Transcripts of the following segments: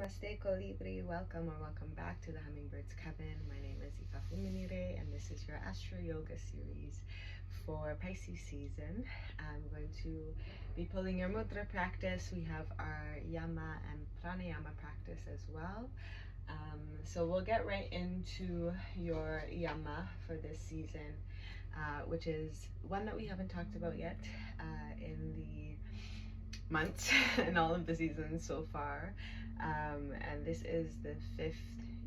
Namaste Colibri, welcome or welcome back to the Hummingbird's Coven. My name is Ikafuminire and this is your Astro Yoga series for Pisces season. I'm going to be pulling your Mudra practice. We have our Yama and Pranayama practice as well. So we'll get right into your Yama for this season, which is one that we haven't talked about yet in the months and all of the seasons so far. And this is the fifth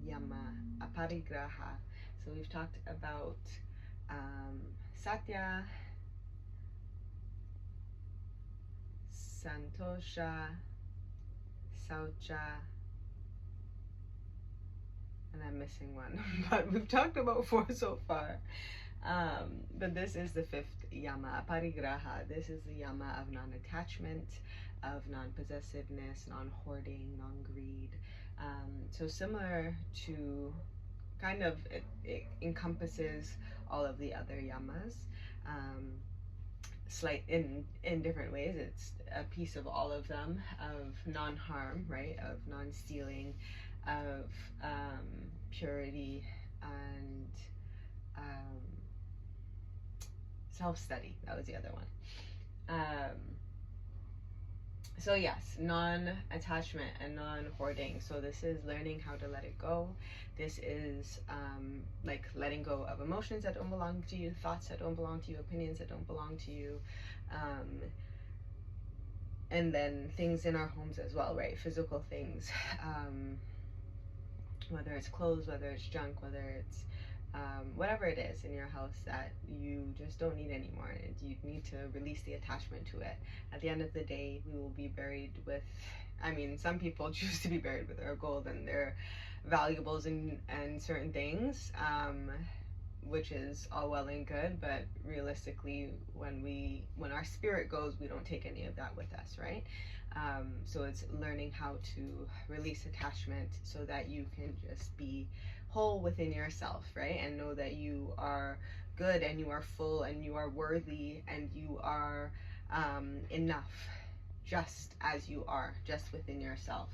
Yama, Aparigraha. So we've talked about Satya, Santosha, Saucha, and I'm missing one, but we've talked about 4 so far. But this is the fifth Yama, Aparigraha. This is the Yama of non-attachment, of non-possessiveness, non-hoarding, non-greed. So similar to, kind of, it encompasses all of the other Yamas, slight in different ways. It's a piece of all of them, of non-harm, right, of non-stealing, of purity, and self-study. That was the other one. So yes, non-attachment and non-hoarding. So this is learning how to let it go. This is like letting go of emotions that don't belong to you, thoughts that don't belong to you, opinions that don't belong to you, and then things in our homes as well, right? Physical things, whether it's clothes, whether it's junk, whether it's whatever it is in your house that you just don't need anymore, and you need to release the attachment to it. At the end of the day, we will be buried with, I mean, some people choose to be buried with their gold and their valuables and certain things, which is all well and good, but realistically, when our spirit goes, we don't take any of that with us, right? So it's learning how to release attachment so that you can just be whole within yourself, right? And know that you are good and you are full and you are worthy and you are enough just as you are, just within yourself.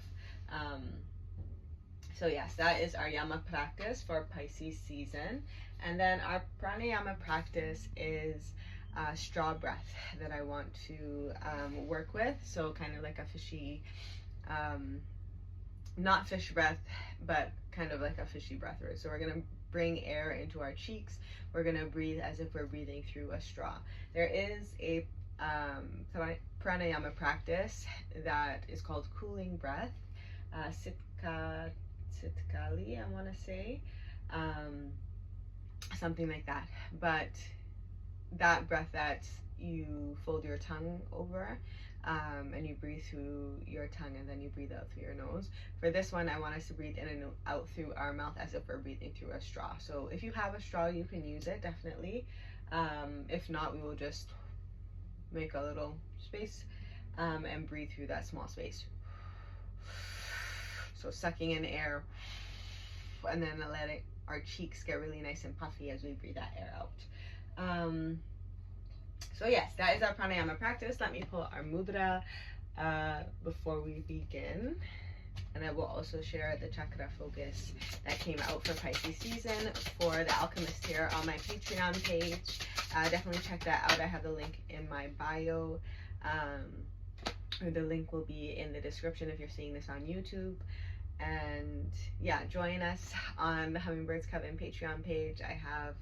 So yes, that is our Yama practice for Pisces season. And then our Pranayama practice is straw breath that I want to work with. So kind of like a fishy, not fish breath, but kind of like a fishy breath, right? So we're going to bring air into our cheeks. We're going to breathe as if we're breathing through a straw. There is a pranayama practice that is called cooling breath, sitkali, I want to say, something like that. But that breath that you fold your tongue over, and you breathe through your tongue and then you breathe out through your nose. For this one, I want us to breathe in and out through our mouth as if we're breathing through a straw. So if you have a straw, you can use it, definitely. If not, we will just make a little space and breathe through that small space. So sucking in air and then letting our cheeks get really nice and puffy as we breathe that air out. So yes, that is our pranayama practice. Let me pull our mudra before we begin. And I will also share the chakra focus that came out for Pisces season for the alchemist here on my Patreon page. Definitely check that out. I have the link in my bio. Or the link will be in the description if you're seeing this on YouTube. And yeah, join us on the Hummingbird's Coven Patreon page. I have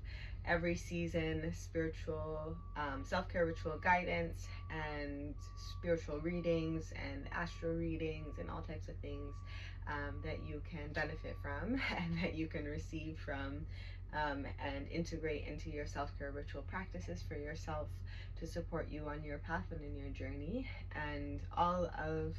every season spiritual self-care ritual guidance and spiritual readings and astro readings and all types of things that you can benefit from and that you can receive from and integrate into your self-care ritual practices for yourself to support you on your path and in your journey. And all of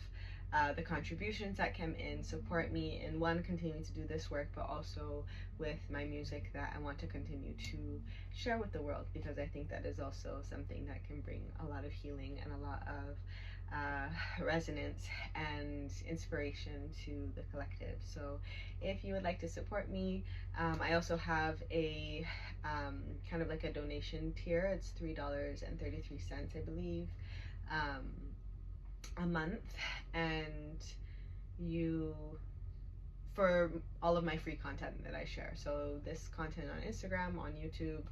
the contributions that come in support me in continuing to do this work, but also with my music that I want to continue to share with the world, because I think that is also something that can bring a lot of healing and a lot of resonance and inspiration to the collective. So if you would like to support me, I also have a kind of like a donation tier. It's $3.33, I believe, a month, and you for all of my free content that I share. So this content on Instagram, on YouTube,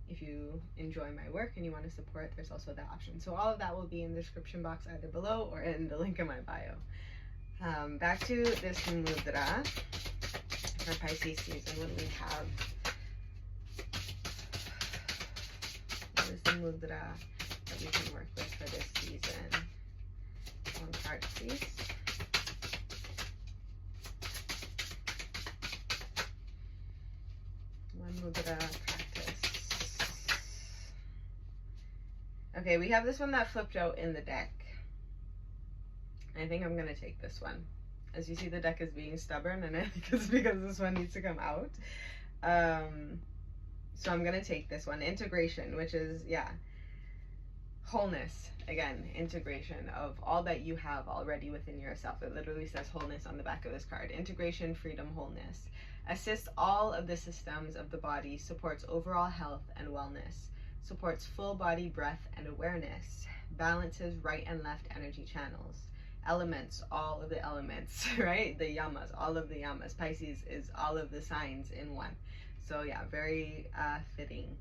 if you enjoy my work and you want to support, there's also that option. So all of that will be in the description box either below or in the link in my bio. Back to this mudra for Pisces season. What do we have? What is the mudra that we can work with for this season? One card, please. One mudra practice. Okay, we have this one that flipped out in the deck. I think I'm gonna take this one. As you see, the deck is being stubborn, and I think it's because this one needs to come out. So I'm gonna take this one. Integration, which is, yeah, wholeness. Again, integration of all that you have already within yourself. It literally says wholeness on the back of this card. Integration, freedom, wholeness. Assists all of the systems of the body, supports overall health and wellness, supports full body breath and awareness, balances right and left energy channels, elements, all of the elements, right? The yamas, all of the yamas. Pisces is all of the signs in one. So yeah, very fitting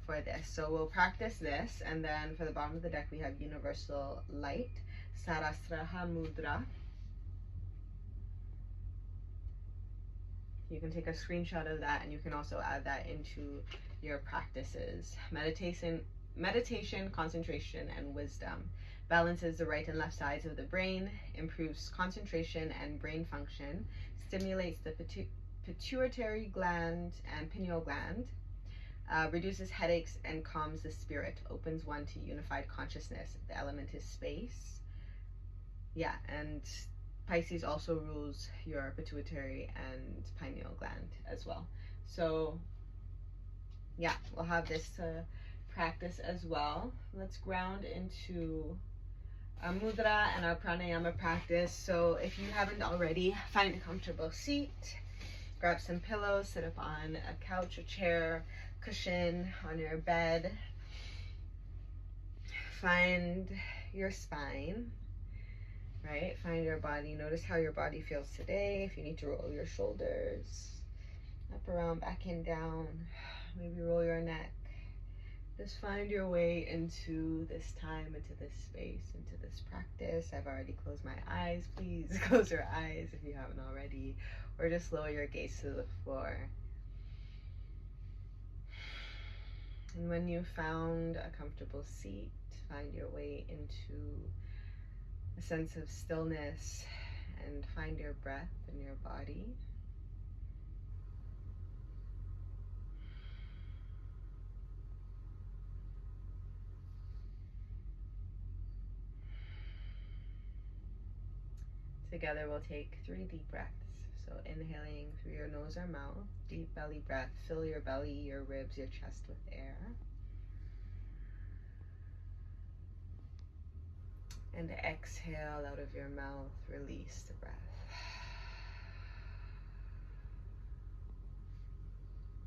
for this. So we'll practice this, and then for the bottom of the deck we have Universal Light, Sarasraha Mudra. You can take a screenshot of that, and you can also add that into your practices. Meditation, concentration, and wisdom. Balances the right and left sides of the brain, improves concentration and brain function, stimulates the pituitary gland and pineal gland, reduces headaches and calms the spirit, opens one to unified consciousness. The element is space. Yeah, and Pisces also rules your pituitary and pineal gland as well. So yeah, we'll have this practice as well. Let's ground into our mudra and our pranayama practice. So if you haven't already, find a comfortable seat, grab some pillows, sit up on a couch, a chair, cushion, on your bed. Find your spine, right? Find your body. Notice how your body feels today. If you need to roll your shoulders up, around, back, and down, maybe roll your neck. Just find your way into this time, into this space, into this practice. I've already closed my eyes. Please close your eyes if you haven't already, or just lower your gaze to the floor. And when you found a comfortable seat, find your way into a sense of stillness and find your breath in your body. Together we'll take 3 deep breaths. So inhaling through your nose or mouth, deep belly breath, fill your belly, your ribs, your chest with air. And exhale out of your mouth, release the breath.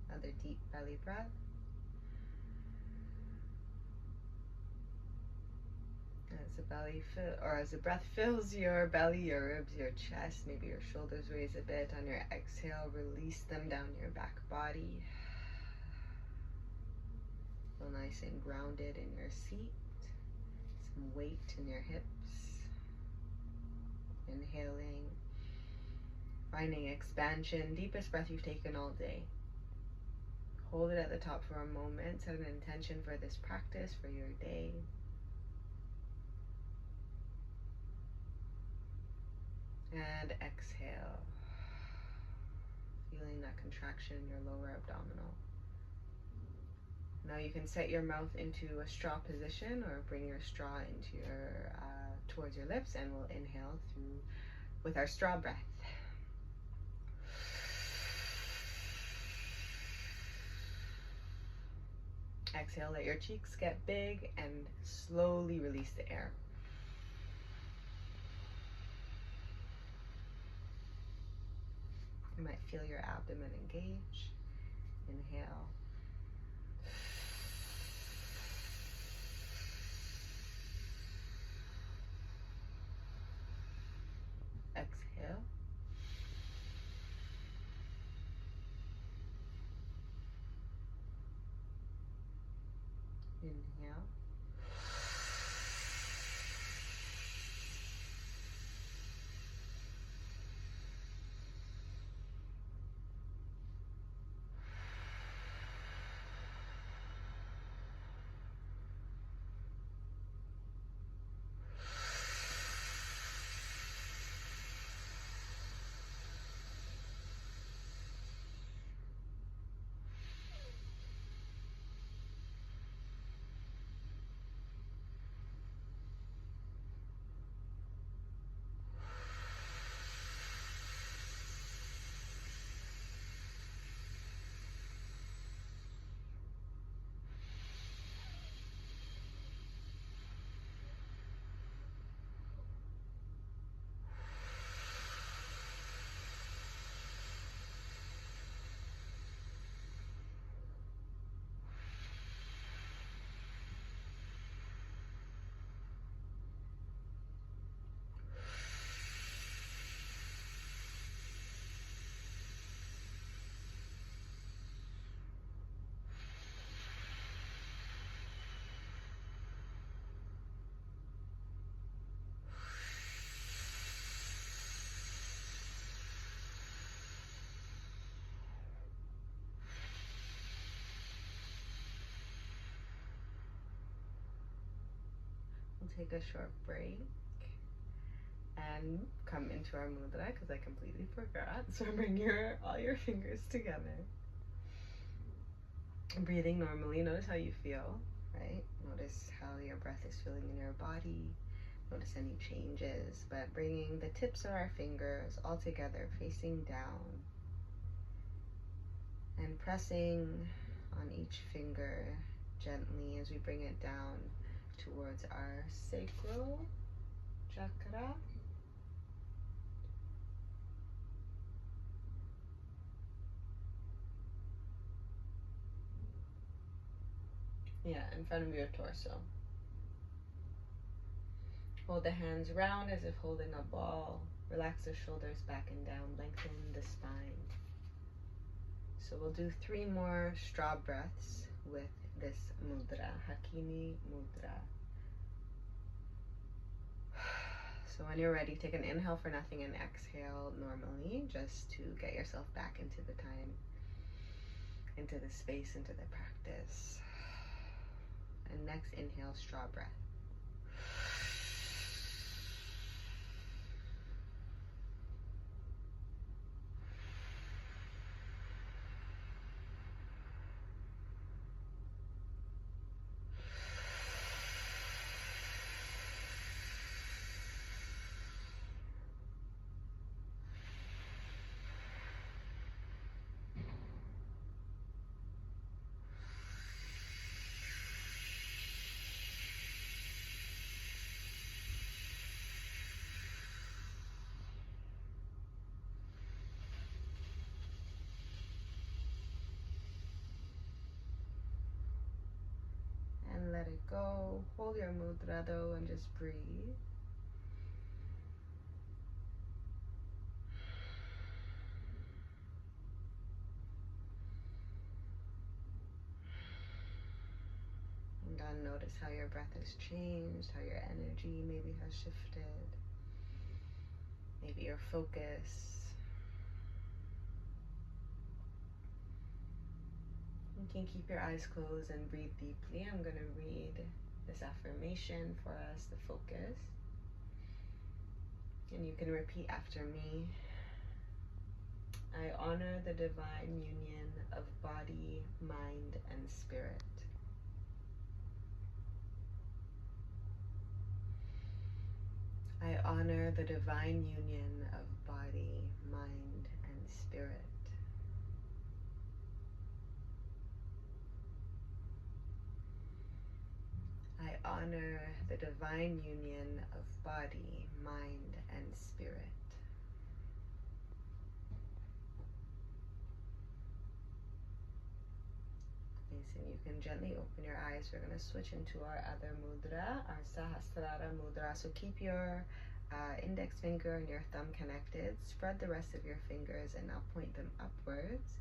Another deep belly breath. As the breath fills your belly, your ribs, your chest, maybe your shoulders raise a bit. On your exhale, release them down your back body. Feel nice and grounded in your seat. Some weight in your hips. Inhaling, finding expansion, deepest breath you've taken all day. Hold it at the top for a moment. Set an intention for this practice, for your day. And exhale, feeling that contraction in your lower abdominal. Now you can set your mouth into a straw position or bring your straw into your towards your lips, and we'll inhale through with our straw breath. Exhale, let your cheeks get big and slowly release the air. You might feel your abdomen engage. Inhale. Exhale. Inhale. We'll take a short break and come into our mudra because I completely forgot. So bring all your fingers together. Breathing normally. Notice how you feel, right? Notice how your breath is feeling in your body. Notice any changes, but bringing the tips of our fingers all together, facing down, and pressing on each finger gently as we bring it down towards our sacral chakra. Yeah, in front of your torso. Hold the hands round as if holding a ball. Relax the shoulders back and down. Lengthen the spine. So we'll do 3 more straw breaths with this mudra, Hakini Mudra. So when you're ready, take an inhale for nothing and exhale normally, just to get yourself back into the time, into the space, into the practice. And next, inhale, straw breath. Let it go. Hold your mudra though and just breathe. And then notice how your breath has changed, how your energy maybe has shifted, maybe your focus. You can keep your eyes closed and breathe deeply. I'm going to read this affirmation for us, the focus. And you can repeat after me. I honor the divine union of body, mind, and spirit. I honor the divine union of body, mind, and spirit. I honor the divine union of body, mind, and spirit. Amazing. You can gently open your eyes. We're going to switch into our other mudra, our Sahasrara mudra. So keep your index finger and your thumb connected. Spread the rest of your fingers and now point them upwards.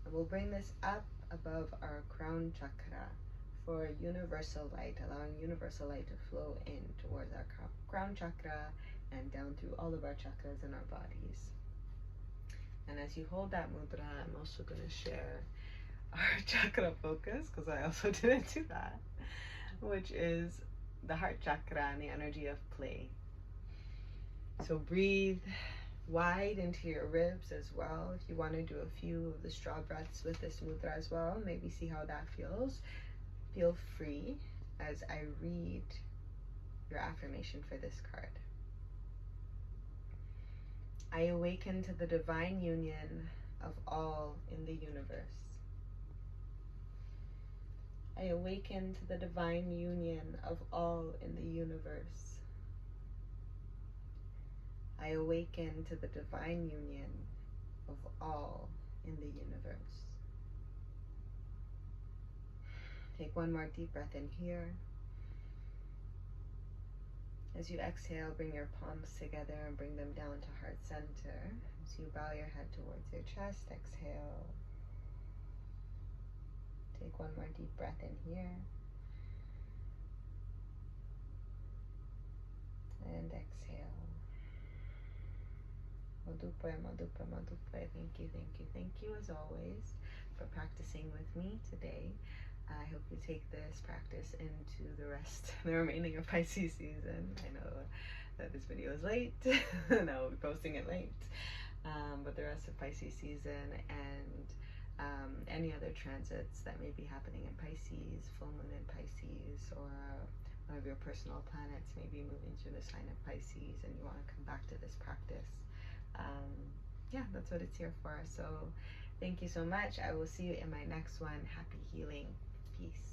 And we'll bring this up above our crown chakra, for universal light, allowing universal light to flow in towards our crown chakra and down through all of our chakras in our bodies. And as you hold that mudra, I'm also going to share our chakra focus, because I also didn't do that, which is the heart chakra and the energy of play. So breathe wide into your ribs as well. If you want to do a few of the straw breaths with this mudra as well, maybe see how that feels. Feel free as I read your affirmation for this card. I awaken to the divine union of all in the universe. I awaken to the divine union of all in the universe. I awaken to the divine union of all in the universe. Take one more deep breath in here. As you exhale, bring your palms together and bring them down to heart center. As you bow your head towards your chest, exhale. Take one more deep breath in here. And exhale. Madupe, madupe, madupe. Thank you, thank you, thank you as always for practicing with me today. I hope you take this practice into the remaining of Pisces season. I know that this video is late, and I'll be posting it late, but the rest of Pisces season and any other transits that may be happening in Pisces, full moon in Pisces, or one of your personal planets may be moving through the sign of Pisces and you want to come back to this practice. Yeah, that's what it's here for. So thank you so much. I will see you in my next one. Happy healing. Peace.